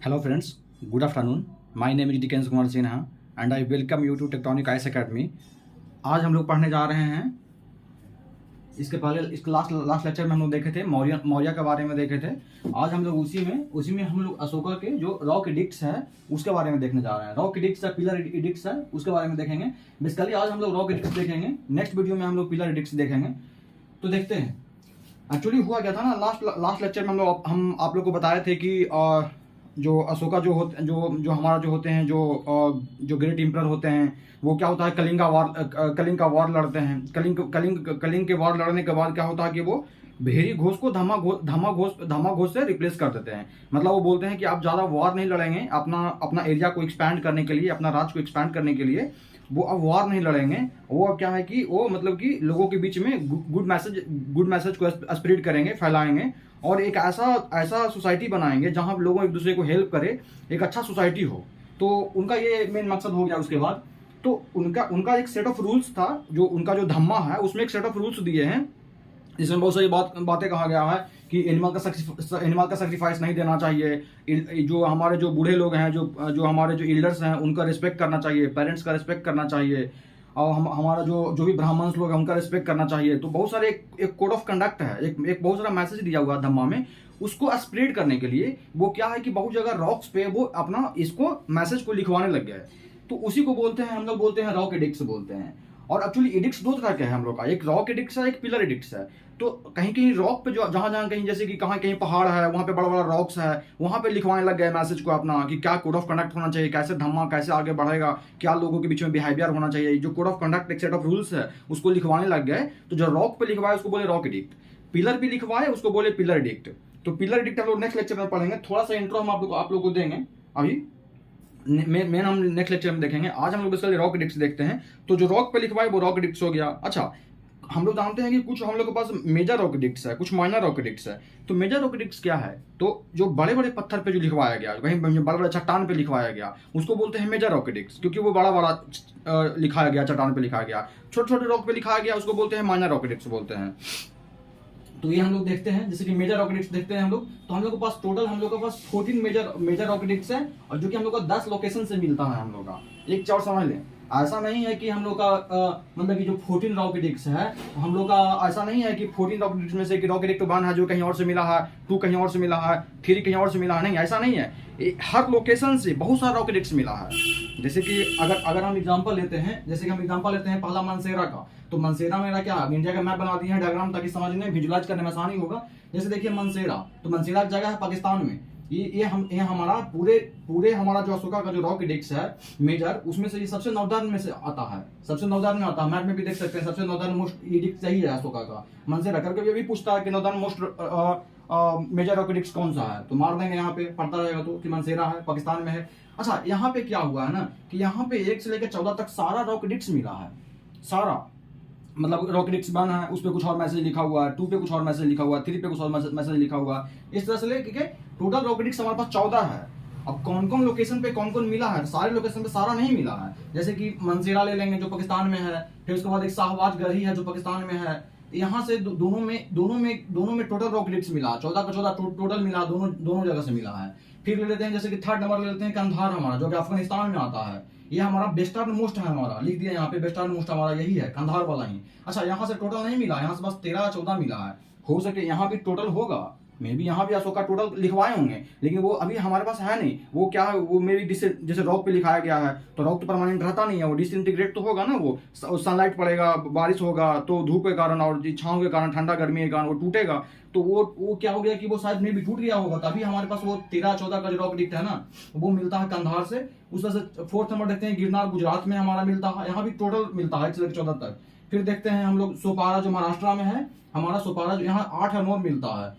Hello friends, good afternoon. My name is Dikens Kumar Sinha and I welcome you to Tectonic ICE Academy. आज हम लोग पढ़ने जा रहे हैं। इसके पहले इसके लास्ट लेक्चर में हम लोग देखे थे मौर्य के बारे में देखे थे। आज हम लोग उसी में हम लोग अशोका के जो रॉक एडिक्ट्स है उसके बारे में देखने जा रहे हैं। रॉक एडिक्ट्स है, पिलर एडिक्ट्स है, उसके बारे में देखेंगे। बेसिकली आज हम लोग रॉक एडिक्ट्स देखेंगे, नेक्स्ट वीडियो में हम लोग पिलर एडिक्ट्स देखेंगे। तो देखते हैं एक्चुअली हुआ क्या था ना। लास्ट लेक्चर में हम आप लोग को बताए थे कि जो अशोका जो हमारा जो होते हैं जो ग्रेट एम्परर होते हैं वो क्या होता है, कलिंग का वॉर लड़ते हैं। कलिंग के वॉर लड़ने के बाद क्या होता है कि वो भेरी घोष को धमा घोष से रिप्लेस कर देते हैं। मतलब वो बोलते हैं कि आप ज़्यादा वॉर नहीं लड़ेंगे, अपना एरिया को एक्सपैंड करने के लिए, अपना राज्य को एक्सपैंड करने के लिए वो अब वॉर नहीं लड़ेंगे। वो अब क्या है कि वो मतलब कि लोगों के बीच में गुड मैसेज को स्प्रेड करेंगे, फैलाएंगे और एक ऐसा सोसाइटी बनाएंगे जहां लोगों एक दूसरे को हेल्प करे, एक अच्छा सोसाइटी हो। तो उनका ये मेन मकसद हो गया। उसके बाद तो उनका एक सेट ऑफ रूल्स था, जो उनका जो धम्मा है उसमें एक सेट ऑफ रूल्स दिए हैं, जिसमें बहुत सारी बातें कहा गया है कि एनिमल का सेक्रीफाइस नहीं देना चाहिए। जो हमारे जो बूढ़े लोग हैं, जो हमारे जो एल्डर्स हैं उनका रिस्पेक्ट करना चाहिए, पेरेंट्स का रिस्पेक्ट करना चाहिए, और हमारा जो भी ब्राह्मण्स लोग हैं उनका रिस्पेक्ट करना चाहिए। तो बहुत सारे एक कोड ऑफ कंडक्ट है, एक बहुत सारा मैसेज दिया हुआ धम्मा में। उसको स्प्रेड करने के लिए वो क्या है कि बहुत जगह रॉक्स पे वो अपना इसको मैसेज को लिखवाने लग गया है। तो उसी को बोलते हैं, हम लोग बोलते हैं रॉक एडिक्ट्स बोलते हैं। और एक्चुअली एडिक्ट्स दो तरह के हैं हम लोग का, एक रॉक एडिक्ट्स है, एक पिलर एडिक्ट्स है। तो कहीं कहीं रॉक पे जो जहां कहीं जैसे कि कहीं पहाड़ है, वहां पे बड़ा बड़ा रॉक्स है, वहां पे लिखवाने लग गए मैसेज को अपना कि क्या कोड ऑफ कंडक्ट होना चाहिए, कैसे धम्मा कैसे आगे बढ़ेगा, क्या लोगों के बीच में बिहेवियर होना चाहिए। जो कोड ऑफ कंडक्ट एक सेट ऑफ रूल्स है उसको लिखवाने लग गए। तो जो रॉक पे लिखवाए उसको बोले रॉक एडिक्ट, पिलर भी लिखवाए उसको बोले पिलर एडिक्ट। तो पिलर एडिक्ट हम लोग नेक्स्ट लेक्चर में पढ़ेंगे। थोड़ा सा इंट्रो हम आप लोग को देंगे, अभी मेन हम नेक्स्ट लेक्चर में देखेंगे। आज हम लोग बेसिकली रॉक एडिक्ट्स देखते हैं। तो जो रॉक पे लिखवाए वो रॉक एडिक्ट्स हो गया। अच्छा, हम लोग जानते हैं कि कुछ हम लोग के पास मेजर रॉक एडिक्ट्स है, कुछ माइनर रॉक एडिक्ट्स है। तो मेजर रॉक एडिक्ट्स क्या है, तो जो बड़े बड़े पत्थर पे जो लिखवाया गया, कहीं बड़े बड़े चट्टान पे लिखवाया गया, उसको बोलते हैं मेजर रॉक एडिक्ट्स, क्योंकि वो बड़ा बड़ा लिखाया गया, चट्टान पे लिखाया गया। छोटे छोटे रॉक पे लिखाया गया उसको बोलते हैं माइनर रॉक एडिक्ट्स बोलते हैं। तो ये हम लोग देखते हैं, जैसे कि मेजर रॉक एडिक्ट्स देखते हैं हम लोग। तो हम लोग के पास टोटल हम लोग के पास 14 मेजर रॉक एडिक्ट्स है, और जो कि हम लोग का 10 लोकेशन से मिलता है हम लोग का। एक चौर समझ लें, ऐसा नहीं है कि हम लोग का मतलब कि जो 14 रॉक एडिक्ट्स है, हम लोग का ऐसा नहीं है कि 14 रॉक एडिक्ट्स में से कि रॉक एडिक्ट 1 है जो कहीं और से मिला है, 2 कहीं और से मिला है, 3 कहीं और से मिला है। नहीं, ऐसा नहीं है। हर लोकेशन से बहुत सारा रॉक एडिक्ट्स मिला है। जैसे कि अगर हम एग्जांपल लेते हैं, जैसे कि हम एग्जांपल लेते हैं पहला मनसेरा का। तो मनसेरा मेरा क्या है, इंडिया का मैप बना दिया है डायग्राम, ताकि समझने विजुलाइज करने में आसानी होगा। जैसे देखिए मनसेरा, तो मनसेरा जगह है पाकिस्तान में। ये हमारा पूरे हमारा जो अशोका का जो रॉक एडिक्ट्स है मेजर, उसमें से ये सबसे नॉर्दर्न में से आता है, सबसे नॉर्दर्न में आता है। मैप में भी देख सकते हैं, सबसे नॉर्दर्न मोस्ट एडिक्ट यही है अशोका का, मनसेरा। करके ये भी पूछता है कि northern most major rock edicts कौन सा है, तो मार देंगे यहाँ पे, पड़ता रहेगा तो कि मनसेरा है, पाकिस्तान में है। अच्छा, यहाँ पे क्या हुआ है ना कि यहाँ पे 1 से लेकर 14 तक सारा रॉक एडिक्ट्स मिला है, सारा। मतलब रॉक एडिक्ट्स 1 है, उस पर कुछ और मैसेज लिखा हुआ है, 2 पे कुछ और मैसेज लिखा हुआ है, 3 पे कुछ और मैसेज लिखा हुआ है। इस तरह से लेके टोटल रॉक एडिक्ट्स हमारे पास 14 है। अब कौन कौन लोकेशन पे कौन कौन मिला है, सारे लोकेशन पे सारा नहीं मिला है। जैसे कि मनसेरा ले लेंगे जो पाकिस्तान में है, फिर उसके बाद एक शाहबाज गढ़ी है जो पाकिस्तान में है। यहाँ से दोनों में टोटल रॉक एडिक्ट्स मिला, 14 का 14 टोटल मिला, दोनों जगह से मिला है। फिर ले लेते हैं जैसे कि थर्ड नंबर ले लेते हैं कंधार हमारा, जो कि अफगानिस्तान में आता है। ये हमारा वेस्टर्न मोस्ट है, हमारा लिख दिया यहाँ पे, वेस्टर्न मोस्ट हमारा यही है, कंधार वाला ही। अच्छा, यहाँ से टोटल नहीं मिला, यहाँ से बस 13-14 मिला है। हो सके यहाँ भी टोटल होगा, मे भी यहाँ भी अशोका टोटल लिखवाए होंगे, लेकिन वो अभी हमारे पास है नहीं। वो क्या है, वो मे भी जैसे रॉक पे लिखाया गया है, तो रॉक तो परमानेंट रहता नहीं है, वो डिसइंटीग्रेट तो होगा ना। वो सनलाइट पड़ेगा, बारिश होगा तो धूप के कारण और छाँव के कारण, ठंडा गर्मी के कारण वो टूटेगा। तो वो क्या हो गया कि वो शायद में भी टूट गया होगा, तभी हमारे पास वो 13-14 का जो रॉक एडिक्ट है ना, वो मिलता है कंधार से। उस तरह से 4th नंबर देखते हैं गिरनार, गुजरात में हमारा मिलता है, यहाँ भी टोटल मिलता है 1 से 14 तक। फिर देखते हैं हम लोग सोपारा जो महाराष्ट्र में है, हमारा सोपारा जो यहाँ 8 और 9 मिलता है।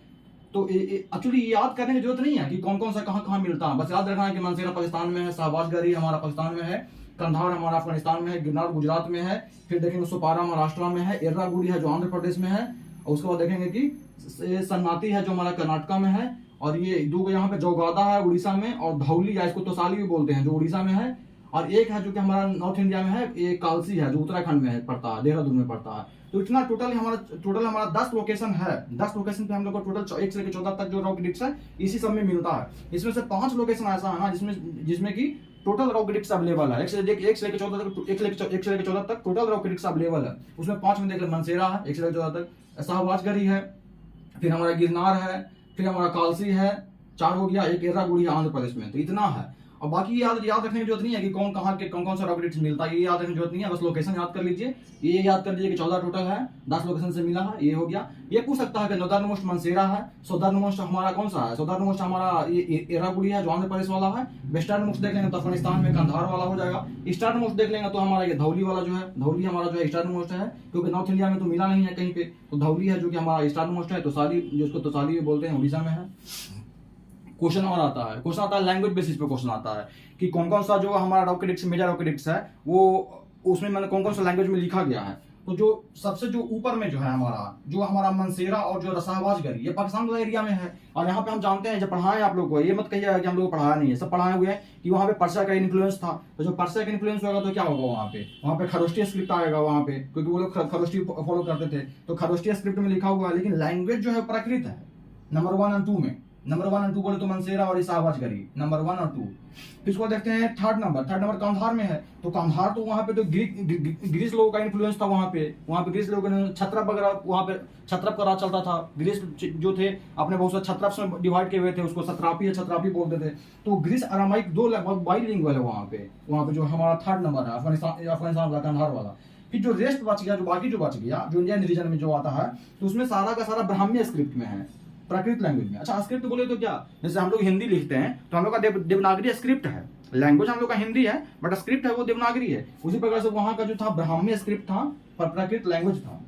तो एक्चुअली याद करने की जरूरत नहीं है कि कौन कौन सा कहाँ मिलता है, बस याद रखना है कि मनसेरा पाकिस्तान में है, शाहबाज गढ़ी हमारा पाकिस्तान में है, कंधार हमारा अफगानिस्तान में है, गिरनार गुजरात में है। फिर देखेंगे सोपारा महाराष्ट्र में है, एर्रागुडी है जो आंध्र प्रदेश में है, और उसके बाद देखेंगे कि सन्नाती है जो हमारा कर्नाटका में है, और ये 2 यहाँ पे जोगादा है उड़ीसा में, और धौली या इसको तोसाली भी बोलते हैं जो उड़ीसा में है। और एक है जो कि हमारा नॉर्थ इंडिया में है, ये कालसी है जो उत्तराखंड में है, पड़ता है, देहरादून में पड़ता है। तो इतना टोटल हमारा 10 लोकेशन है। 10 लोकेशन पे हम लोग को टोटल 1 से लेकर 14 तक जो रॉक डिक्स है इसी सब में मिलता है। इसमें से 5 लोकेशन ऐसा है ना जिसमें कि टोटल रॉक डिक्स अवेलेबल है। 1 से लेकर 14 तक टोटल रॉक डिक्स अवेलेबल है। उसमें 5 में देख लो मनसेरा है 1 से लेकर 14 तक, शाहबाजगढ़ी है, फिर हमारा गिरनार है, फिर हमारा कालसी है, 4 हो गया, एक एर्राकुडी है आंध्र प्रदेश में। तो इतना है। और बाकी याद रखने की जरूरत नहीं है कि कौन कहाँ के कौन सा रॉक डिक्स मिलता है, ये याद रखने की जरूरत नहीं है। बस लोकेशन याद कर लीजिए, ये याद कर लीजिए कि 14 टोटल है, 10 लोकेशन से मिला है, ये हो गया। ये पूछ सकता है कि नॉर्दर्न मोस्ट मनसेरा है, साउदर्न मोस्ट हमारा कौन सा है, साउदर्न मोस्ट हमारा ये एर्राकुडी है जो आंध्र प्रदेश वाला है। वेस्टर्न मोस्ट देख लेंगे तो अफगानिस्तान में कंधार वाला हो जाएगा। ईस्टर्न मोस्ट देख लेंगे तो हमारा ये धौली वाला जो है, धौली हमारा जो है ईस्टर्न मोस्ट है, क्योंकि नॉर्थ इंडिया में तो मिला नहीं है कहीं पे, तो धौली है जो कि हमारा ईस्टर्न मोस्ट है। तोसाली जिसको तोसाली बोलते हैं उड़ीसा में है। क्वेश्चन और आता है लैंग्वेज बेसिस पे क्वेश्चन आता है कि कौन कौन सा जो हमारा रॉक डिक्स मेजर रॉक डिक्स है वो उसमें मैंने कौन कौन सा लैंग्वेज में लिखा गया है। तो जो सबसे जो ऊपर में जो है हमारा मनसेरा और जो शाहबाजगढ़ी, ये पाकिस्तान वाला एरिया में है। और यहाँ पे हम जानते हैं जब पढ़ाए आप लोग को, ये मत कहिएगा कि हम लोग को पढ़ाया नहीं है, सब पढ़ाए हुए हैं कि वहाँ पे पर्शिया का इन्फ्लुएंस था। तो जो पर्शिया का इन्फ्लुएंस होगा तो क्या होगा वहाँ पे खरोष्टी स्क्रिप्ट आएगा वहाँ पे, क्योंकि वो लोग खरोष्टी फॉलो करते थे। तो खरोष्टी स्क्रिप्ट में लिखा हुआ है, लेकिन लैंग्वेज जो है प्राकृत है नंबर 1 और 2 में। नंबर 1 और 2 बोले तो मनसेरा और शाहबाजगढ़ी नंबर 1 और 2। फिर इसको देखते हैं थर्ड नंबर कंधार में है। तो कंधार तो वहाँ पे तो ग्रीस लोगों का इन्फ्लुएंस था। वहाँ पे ग्रीस लोगों ने छत्रप वगैरह, वहाँ पे छत्रप का राज चलता था। ग्रीस जो थे अपने बहुत सारे छत्रप्स में डिवाइड किए हुए थे, उसको छत्रापी बोलते थे। तो ग्रीस अरामाइक 2 लगभग बाइलिंगुअल है वहाँ पे जो हमारा थर्ड नंबर है अफगानिस्तान वाला कंधार वाला। फिर जो रेस्ट बच गया, जो बच गया जो इंडियन रीजन में जो आता है, तो उसमें सारा का सारा ब्राह्मी स्क्रिप्ट में है, प्राकृत लैंग्वेज में। अच्छा स्क्रिप्ट बोले तो क्या, जैसे हम लोग हिंदी लिखते हैं तो हम लोग का देवनागरी स्क्रिप्ट है। लैंग्वेज हम लोग का हिंदी है बट स्क्रिप्ट है वो देवनागरी है। उसी प्रकार से वहां का जो था ब्राह्मी स्क्रिप्ट था पर प्राकृत लैंग्वेज था।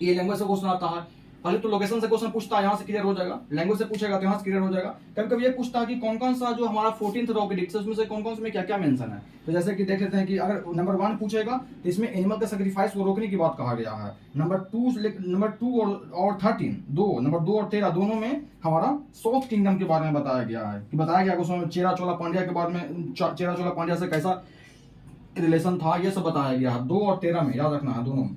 ये लैंग्वेज से क्वेश्चन आता है। पहले तो लोकेशन से क्वेश्चन पूछता है, यहाँ से क्लियर हो जाएगा। लैंग्वेज से पूछेगा तो यहाँ से क्लियर हो जाएगा। कभी कभी ये पूछता है कि कौन कौन सा जो हमारा 14th रॉक डिक्स है उसमें से कौन कौन से में क्या क्या मेंशन है। तो जैसे कि देख लेते हैं कि अगर नंबर 1 पूछेगा तो इसमें एनिमल का सेक्रीफाइस को रोकने की बात कहा गया है। नंबर 2 और 13 नंबर 2 और 13 दोनों में हमारा साउथ किंगडम के बारे में बताया गया है कि उसमें चेरा चोला पांड्या के बारे में, चेरा चोला पांड्या से कैसा रिलेशन था, ये सब बताया गया है 2 और 13 में, याद रखना है दोनों।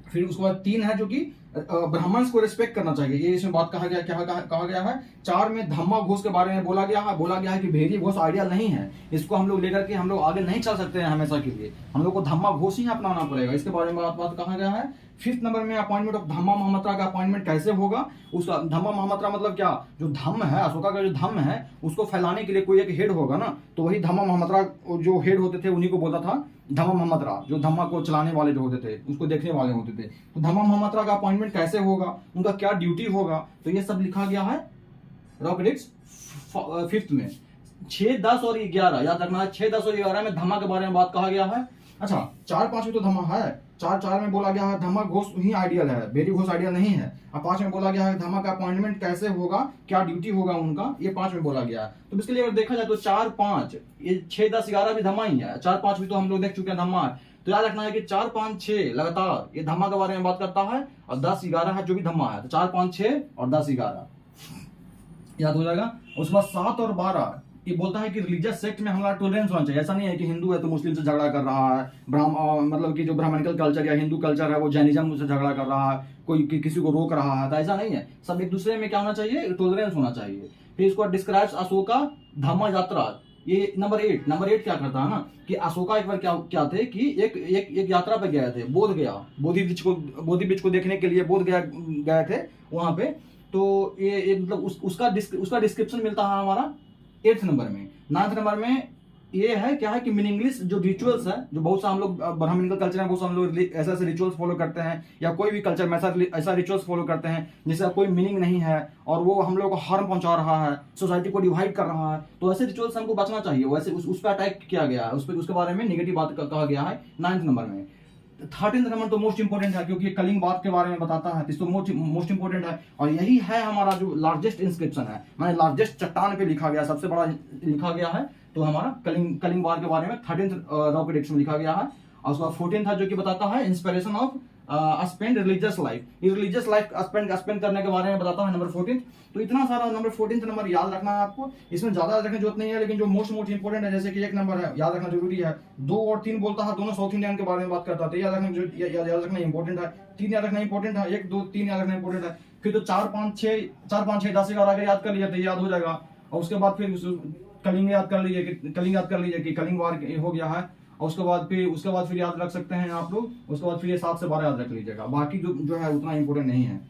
फिर उसके बाद 3 है जो कि ब्राह्मण्स को रिस्पेक्ट करना चाहिए, ये इसमें बात कहा गया है। 4 में धम्मा घोष के बारे में बोला गया है कि भेरी घोष आइडियल नहीं है, इसको हम लोग लेकर के हम लोग आगे नहीं चल सकते हैं हमेशा के लिए, हम लोग को धम्मा घोष ही अपनाना पड़ेगा, इसके बारे में बात कहा गया है। 5th नंबर में अपॉइंटमेंट ऑफ धम्मा महामत्रा का अपॉइंटमेंट कैसे होगा। उसका धम्मा महामत्रा मतलब क्या, जो धम्म है अशोका का जो धम्म है उसको फैलाने के लिए कोई एक हेड होगा ना, तो वही धम्मा महामत्रा जो हेड होते थे उन्हीं को बोलता था धम्मा महामत्रा, जो धम्मा को चलाने वाले जो होते थे उसको देखने वाले होते थे। तो धम्मा महामत्रा का अपॉइंटमेंट कैसे होगा, उनका क्या ड्यूटी होगा, तो ये सब लिखा गया है रॉक डिक्स 5th में। 6, 10 और 11 याद रखना है। 6, 10 और 11 में धम्मा के बारे में बात कहा गया है। अच्छा 4, 5 में तो धम्मा है, 4 में बोला गया है धम्मा घोष ही आइडियल है, भेरी घोष आइडियल नहीं है। और 5 में बोला गया है धम्मा का अपॉइंटमेंट कैसे होगा, क्या ड्यूटी होगा उनका, ये 5 में बोला गया है। तो इसके लिए अगर देखा जाए तो 4, 5 ये 6, 10, 11 भी धम्मा ही है। 4, 5 भी तो हम लोग देख चुके हैं धम्मा है। तो याद रखना है कि 4, 5, 6 लगातार ये धम्मा के बारे में बात करता है, और 10, 11 है जो भी धम्मा है। तो 4, 5, 6 और 10, 11 याद हो जाएगा। उसके बाद 7 और 12 ये बोलता है कि रिलीजियस सेक्ट में हमारा टॉलरेंस होना चाहिए। ऐसा नहीं है कि हिंदू है तो मुस्लिम से झगड़ा कर रहा है, मतलब कि जो ब्राह्मणिकल कल्चर या हिंदू कल्चर है वो जैनिज्म से झगड़ा कर रहा है, कोई किसी को रोक रहा है, तो ऐसा नहीं है। सब एक दूसरे में क्या होना चाहिए, टॉलरेंस होना चाहिए। फिर इसको डिस्क्राइब्स अशोका धम्मा यात्रा, ये नंबर 8 क्या करता है ना कि अशोका एक बार क्या थे कि एक यात्रा पे गए थे, बोध गया, बोधि वृक्ष को देखने के लिए बोध गए थे वहां पे। तो ये मतलब उसका डिस्क्रिप्शन मिलता है हमारा 8th नंबर में। 9th नंबर में ये है क्या है कि मीनिंगलेस जो रिचुअल्स है, जो बहुत सा हम लोग ब्राह्मणिकल कल्चर में बहुत सा हम लोग ऐसे रिचुअल्स फॉलो करते हैं, या कोई भी कल्चर में ऐसा रिचुअल्स फॉलो करते हैं जिसका कोई मीनिंग नहीं है और वो हम लोग को हार्म पहुंचा रहा है, सोसाइटी को डिवाइड कर रहा है, तो ऐसे रिचुअल्स हमको बचना चाहिए। वैसे उस पर अटैक किया गया है, उसके बारे में निगेटिव बात कहा गया है 9th नंबर में। 13th नंबर तो मोस्ट इंपोर्टेंट है क्योंकि कलिंग बात के बारे में बताता है, तो मोस्ट इंपोर्टेंट है। और यही है हमारा जो लार्जेस्ट इंस्क्रिप्शन है, माने लार्जेस्ट चट्टान पे लिखा गया, सबसे बड़ा लिखा गया है। तो हमारा कलिंग वार के बारे में 13th रॉक डिक्स में लिखा गया है। और उसका 14th है जो कि बताता है inspiration of spend religious life, religious life spend करने के बारे में बताता हूँ नंबर 14। तो इतना सारा नंबर 14 नंबर याद रखना है आपको, इसमें ज्यादा याद रखने की जरूरत नहीं है, लेकिन जो मोस्ट इंपोर्टेंट है, जैसे कि एक नंबर है याद रखना जरूरी है, 2 और 3 बोलता है, दोनों साउथ इंडियन के बारे में बात करता है, तो याद रखना इंपॉर्टेंट है, 3 याद रखना इंपॉर्टेंट है, 1 2 3 याद रखना इंपॉर्टेंट है। फिर तो 4 5 6 10 11 अगर याद कर लिया तो याद हो जाएगा। और उसके बाद फिर कलिंग याद कर लीजिए कि कलिंग वार हो गया है, और उसके बाद फिर याद रख सकते हैं आप लोग, उसके बाद फिर ये 7 से 12 याद रख लीजिएगा, बाकी जो है उतना इंपॉर्टेंट नहीं है।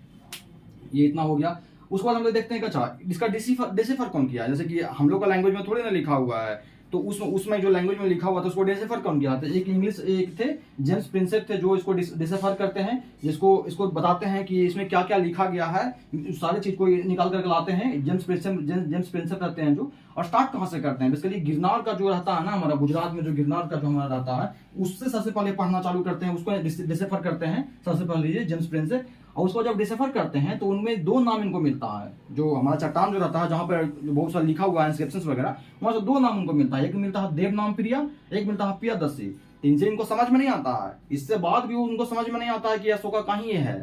ये इतना हो गया। उसके बाद हम लोग देखते हैं कि अच्छा इसका डिसिफर कौन किया, जैसे कि हम लोग का लैंग्वेज में थोड़ी ना लिखा हुआ है, तो उसमें जो लैंग्वेज में लिखा हुआ था उसको डिसिफर कौन किया था, एक इंग्लिश एक थे जेम्स प्रिंसेप थे जो इसको डिसिफर करते हैं, इसको बताते हैं कि इसमें क्या क्या लिखा गया है, सारी चीज को निकाल करके लाते हैं, जेम्स प्रिंसेप करते हैं जो। और स्टार्ट कहाँ से करते हैं, बेसिकली गिरनार का जो रहता है ना हमारा गुजरात में, जो गिरनार का जो हमारा रहता है उससे सबसे पहले पढ़ना चालू करते हैं, उसको डिसिफर करते हैं सबसे पहले जेम्स प्रिंसेप। और उसको जब डिसिफर करते हैं तो उनमें 2 नाम इनको मिलता है, जो हमारा चट्टान जो रहता है जहाँ पर बहुत सारा लिखा हुआ है इंस्क्रिप्शंस वगैरह, वहां से 2 नाम उनको मिलता है, एक मिलता है देवनाम प्रिया, एक मिलता है प्रियदर्शी। तो इनसे इनको समझ में नहीं आता है, इससे बाद भी उनको समझ में नहीं आता है कि अशोका कहीं है,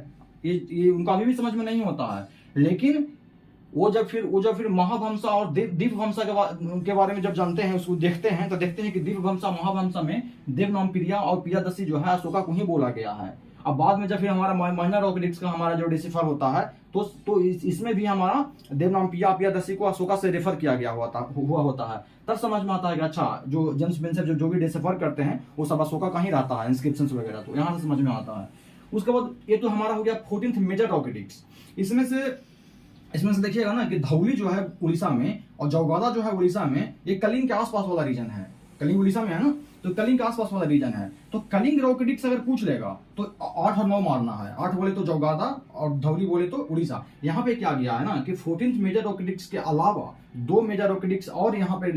ये उनका अभी भी समझ में नहीं होता है। लेकिन वो जब फिर महावंशा और दिव्यवंशा के बारे में जब जानते हैं, उसको देखते हैं, तो देखते हैं कि दिव्यवंशा महावंशा में देवनाम प्रिया और प्रियदर्शी जो है अशोका को ही बोला गया है। अब बाद में जब फिर हमारा माइनर ऑर्किडिक्स का हमारा जो डिसिफर होता है, तो इसमें भी हमारा देवनाम प्रियदर्शी को अशोका से रेफर किया गया हुआ होता है। तब समझ में आता है कि अच्छा जो जेम्स प्रिंसेप जो भी डिसिफर करते हैं वो सब अशोका का ही रहता है, इंस्क्रिप्शंस वगैरह, तो यहाँ से समझ में आता है। उसके बाद ये तो हमारा हो गया 14th मेजर ऑर्किडिक्स। इसमें से देखिएगा ना कि धौली जो है उड़ीसा में और जौगादा जो है उड़ीसा में, ये कलिंग के आसपास वाला रीजन है, कलिंग उड़ीसा में है ना, तो कलिंग के आसपास वाला रीजन है। तो कलिंग ऑर्किडिक्स अगर पूछ लेगा तो 8 और 9 मारना है, 8 बोले तो जौगादा और धौली बोले तो उड़ीसा। यहाँ पे क्या गया है ना कि 14th मेजर ऑर्किडिक्स के अलावा 2 मेजर ऑर्किडिक्स और यहाँ पे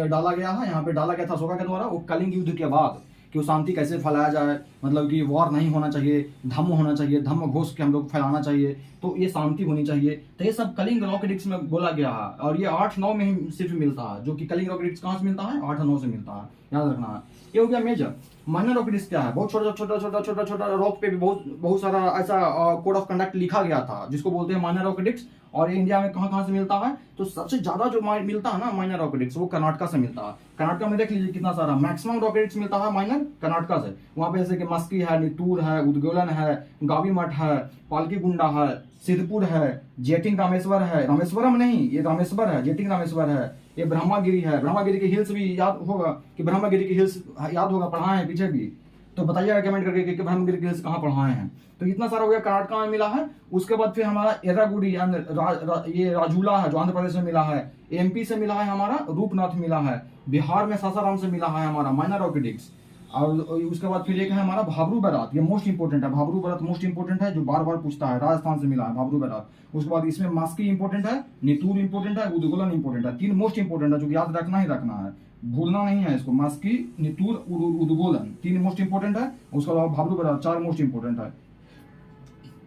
डाला गया है, यहाँ पे डाला गया था अशोका के द्वारा, वो कलिंग युद्ध के बाद कि वो शांति कैसे फैलाया जाए, मतलब कि वॉर नहीं होना चाहिए, धम्म होना चाहिए, धम्म घोष के हम लोग फैलाना चाहिए, तो ये शांति होनी चाहिए। तो ये सब कलिंग ऑर्किडिक्स में बोला गया है, और ये 8-9 में ही सिर्फ मिलता है, जो कि कलिंग ऑर्किडिक्स कहाँ से मिलता है, 8 और 9 से मिलता है, याद रखना है। ये हो गया मेजर। माइनर ऑर्किडिक्स क्या है, बहुत छोटा रॉक पे भी बहुत सारा ऐसा कोड ऑफ कंडक्ट लिखा गया था जिसको बोलते हैं माइनर ऑर्किडिक्स। और इंडिया में कहाँ से मिलता है, तो सबसे ज्यादा जो मिलता है ना माइनर ऑर्किडिक्स, वो कर्नाटका से मिलता है। कर्नाटका में देख लीजिए कितना सारा मैक्सिमम ऑर्किडिक्स मिलता है माइनर कर्नाटका से। वहां पे जैसे कि मस्की है, नितूर है, उद्गोलन है, गावी मठ है, पालकी गुंडा है, सिद्धपुर है, जेटिंग रामेश्वर है, रामेश्वरम नहीं ये रामेश्वर है, जेटिंग रामेश्वर है, ये ब्रह्मागिरी है, ब्रह्मागिरी के हिल्स भी याद होगा कि ब्रह्मागिरी के हिल्स याद होगा, पढ़ाए हैं पीछे भी, तो बताइएगा कमेंट करके कि ब्रह्मगिरी के हिल्स कहाँ पढ़ाए हैं। तो इतना सारा हो गया कर्नाटका में मिला है। उसके बाद फिर हमारा एर्रागुडी ये राजूला है जो आंध्र प्रदेश में मिला है, एमपी से मिला है हमारा रूपनाथ मिला है, बिहार में सासाराम से मिला है हमारा माइनर ऑर्किडिक्स। और उसके बाद फिर एक है हमारा भाबरू बैरात, ये मोस्ट इंपोर्टेंट है, भाबरू बैरात मोस्ट इंपोर्टेंट है, जो बार बार पूछता है, राजस्थान से मिला है भाबरू बैरात। उसके बाद इसमें मास्की इंपोर्टेंट है, नितूर इंपोर्टेंट है, उद्गोलन इंपोर्टेंट है, 3 मोस्ट इंपोर्टेंट है जो कि याद रखना ही रखना है, भूलना नहीं है इसको। मास्की, नितूर, उद्गोलन 3 मोस्ट इंपोर्टेंट है। उसके अलावा भाबरू बैरात 4 मोस्ट इंपोर्टेंट है,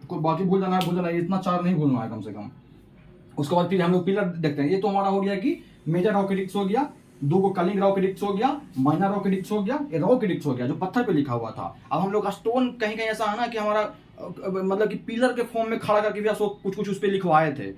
कोई बाकी भूल जाना है, इतना 4 नहीं भूलना है कम से कम। उसके बाद फिर हम लोग पिलर देखते हैं। ये तो हमारा हो गया कि मेजर ऑर्किडिक्स हो गया, 2 को कलिंग ऑर्किडिक्स हो गया, माइनर ऑर्किडिक्स हो गया, ये ऑर्किडिक्स हो गया जो पत्थर पे लिखा हुआ था। अब हम लोग का स्टोन कहीं कहीं ऐसा है ना कि हमारा मतलब कि पिलर के फॉर्म में खड़ा करके भी कुछ उस पर लिखवाए थे,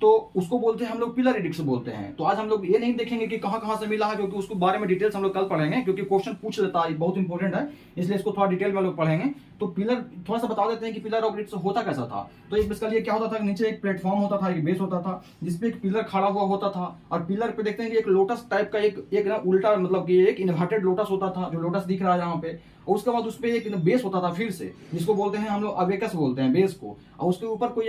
तो उसको बोलते हैं हम लोग पिलर एडिक्स बोलते हैं। तो आज हम लोग ये नहीं देखेंगे कि कहाँ से मिला है, क्योंकि उसको बारे में डिटेल्स हम लोग कल पढ़ेंगे, क्योंकि क्वेश्चन पूछ लेता है, बहुत इंपॉर्टेंट है, इसलिए इसको थोड़ा डिटेल में लोग पढ़ेंगे। तो पिलर थोड़ा सा बता देते हैं कि पिलर ऑर्किडिक्स होता कैसा था। तो एक बेसिकली क्या होता था, नीचे एक प्लेटफॉर्म होता था, एक बेस होता था, जिसपे एक पिलर खड़ा हुआ होता था, और पिलर पे देखते हैं कि एक लोटस टाइप का एक ना उल्टा, मतलब कि एक इन्वर्टेड लोटस होता था, जो लोटस दिख रहा है यहाँ पे। और उसके बाद उस पर एक बेस होता था फिर से, जिसको बोलते हैं हम लोग अबेकस बोलते हैं बेस को। और उसके ऊपर कोई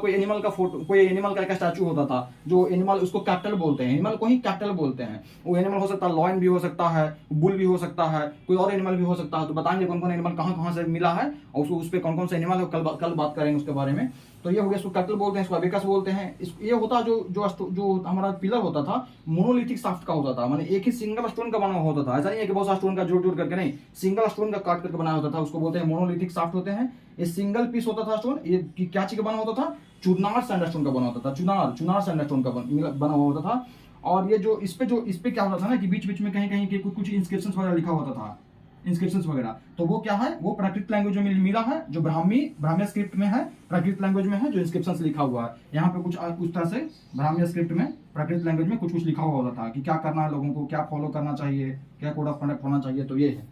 एनिमल का फोटो, कोई एनिमल का एक स्टैचू होता था, जो एनिमल उसको कैपिटल बोलते हैं, एनिमल को ही कैपिटल बोलते हैं। वो एनिमल हो सकता है लॉयन भी हो सकता है, बुल भी हो सकता है, कोई और एनिमल भी हो सकता है। तो बताएंगे कौन कौन एनिमल कहाँ से मिला है, और उसको उस पर कौन कौन से एनिमल है, कल बात करेंगे उसके बारे में। तो ये हो गया, इसको कैपिटल बोलते हैं, इसको अबेकस बोलते हैं। ये होता जो हमारा पिलर होता था मोनोलिथिक शाफ्ट का होता था, माने एक ही सिंगल स्टोन का बना हुआ होता था, ऐसा नहीं है कि बहुत सारा स्टोन का जोड़ करके, नहीं, सिंगल स्टोन का काट करके बनाया होता था, उसको बोलते हैं मोनोलिथिक शाफ्ट होते हैं। ये सिंगल पीस होता था स्टोन, ये क्या चीज का बना होता था, चुनार सैंडस्टोन का बना होता था, चुनार सैंडस्टोन का बना हुआ होता था। और ये जो इस पे क्या होता था ना कि बीच बीच में कहीं कहीं कुछ इंस्क्रिप्शंस वगैरह लिखा होता था, इंस्क्रिप्शंस वगैरह। तो वो क्या है, वो प्राकृत लैंग्वेज में मिला है, जो ब्राह्मी स्क्रिप्ट में है, प्राकृत लैंग्वेज में है, जो इंस्क्रिप्शंस लिखा हुआ है। यहाँ पे कुछ तरह से ब्राह्मी स्क्रिप्ट में, प्राकृत लैंग्वेज में कुछ लिखा हुआ होता था कि क्या करना है लोगों को, क्या फॉलो करना चाहिए, क्या कोड ऑफ कंडक्ट होना चाहिए। तो ये है,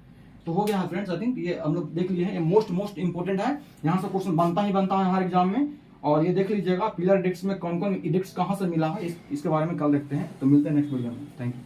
तो हो गया है फ्रेंड्स। आई थिंक ये हम लोग देख लिए हैं, ये मोस्ट इंपोर्टेंट है, यहाँ से क्वेश्चन बनता है हर एग्जाम में। और ये देख लीजिएगा पिलर एडिक्ट्स में कौन कौन एडिक्ट्स कहाँ से मिला है, इसके बारे में कल देखते हैं। तो मिलते हैं नेक्स्ट वीडियो में। Thank you.